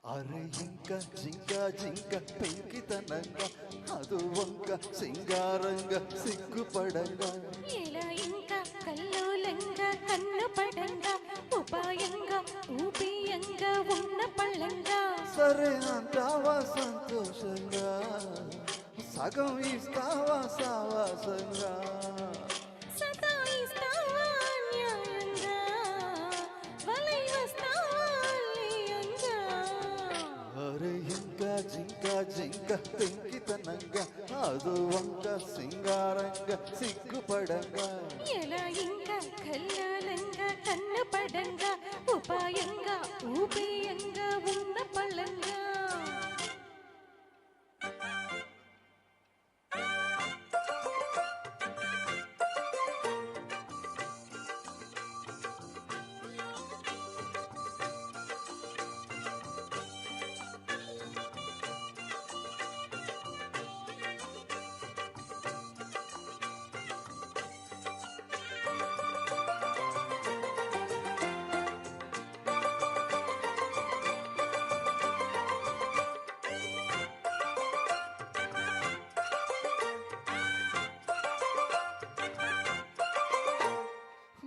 అరే ఇంకా జింక జింక పెంకితనంగా అది వంక సింగారంగా సిగ్గుపడంగా ఎలా ఇంకా కల్లోలంగా కన్ను పడంగా ఉపాయంగా ఊపియంగా ఉన్న పళ్ళంగా సరే అంటావా సంతోషంగా సగం ఇస్తావా సావాసంగా సతాయిస్తావా న్యాయంగా వలై వస్తావా లీయంగా అరే ఇంకా జింక జింక పెంకితనంగా అది వంక సింగారంగా సిగ్గుపడంగా ఎలా ఇంకా కల్లోలంగా కన్ను పడంగా ఉపాయంగా ఊపియంగా ఉన్న పళ్ళంగా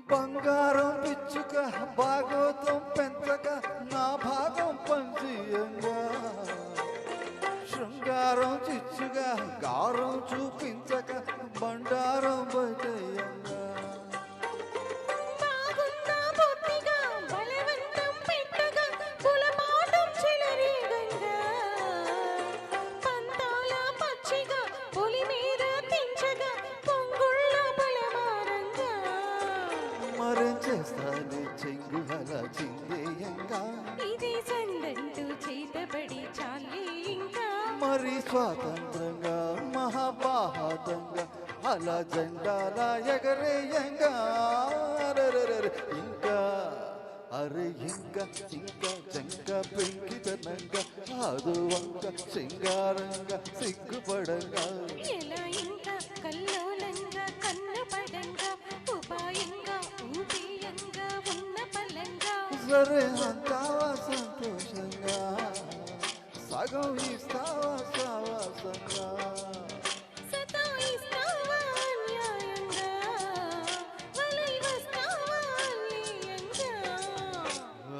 బంగారం పిచ్చుక భాగవతం పెంచక నా భాగం పంచీయంగా శృంగారం చిచ్చుగా గారం చూపించక బండారం బయటయంగా బాగున్నా బొత్తిగా బలవంతం పెట్టగా కులపాఠం చెలరేగంగా పంతాల పచ్చిగా పులి మీద తెంచగా పొంగుళ్ళ బలమారంగా మరేం చేస్తానే చెంగు అలా చిందేయంగా ఇది సందంటూ చేతబడి చాలే ఇంకా మరి స్వాతంత్రంగా మహాపాహాతంగా అలా జెండాలా ఎగరేయంగా అరెరెరెరె. ఇంకా అరే ఇంకా ఇంకా జంక పెంకితనంగా అది వంక సింగారంగా సిగ్గుపడంగా ఎలా ఇంకా కల్లోలంగా కన్ను పడంగా ఉపాయంగా ఊపియంగా ఉన్న పలంగా సరే అంటావా సంతోషంగా సగం ఇస్తావా సావాసంగా సతాయిస్తావా న్యాయంగా వలై వస్తావా లీయంగా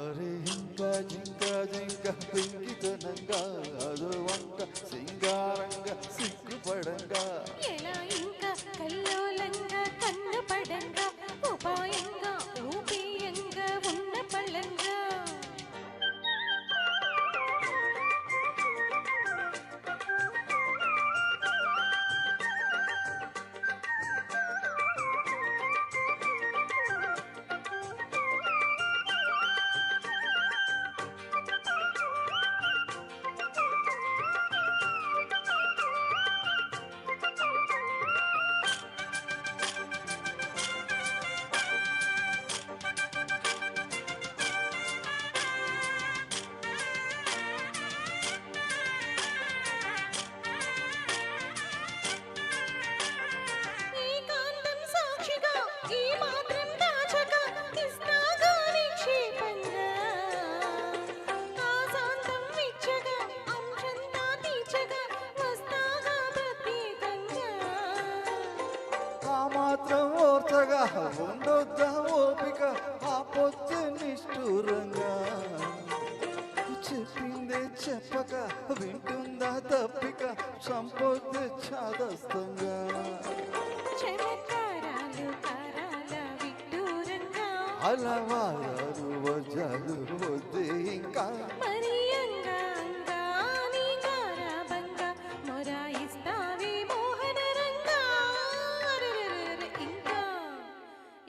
అరే ఇంకా జింక జింక పెంకితనంగా అది వంక సింగారంగా సిగ్గుపడంగా ఎలా ఇంకా కల్లోలంగా కన్ను పడంగా ఉపాయంగా ఊపియంగా ఉన్న పళ్ళంగా ఏకాంతం సాక్షిగా ఈ మాత్రం దాచగా ఇస్తాగా నిక్షేపంగా ఆశాంతం విచ్చగా అంశంతా తీర్చగా వస్తాగా ప్రత్యేకంగా ఆ మాత్రం ఓర్చగా ఉండొద్దా ఓపిక ఆ పొత్తు నిష్ఠూరంగా చెప్పిందే చెప్పక వింటుందా తప్పిక సంపొద్దు చాదస్తంగా చమత్కారాలు కారాల విడ్డూరంగా అలవారు వజాలు వద్దే ఇంకా మరి అంగా నీ గారాబంగా మొరాయిస్తావే మోహనరంగా అరెరెరెరె ఇంకా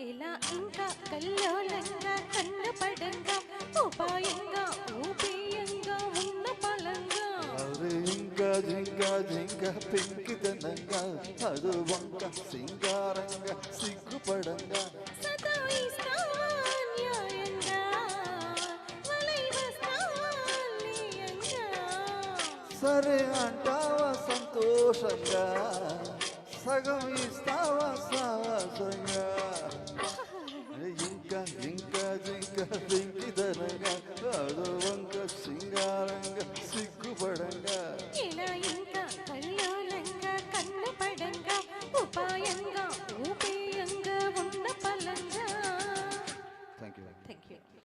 ఎలా ఇంకా కల్లోలంగా కన్ను పడంగా ఉపాయంగా ఊపియంగా ఉన్న పలంగా అరే ఇంకా జింక జింక పెంకితనంగా అది వంక సింగారంగా సిగ్గుపడంగా సతాయిస్తావా న్యాయంగా వలై వస్తావా లీయంగా సరే అంటావా సంతోషంగా సగం ఇస్తావా సావాసంగా ఇంకా ఇంకా జింక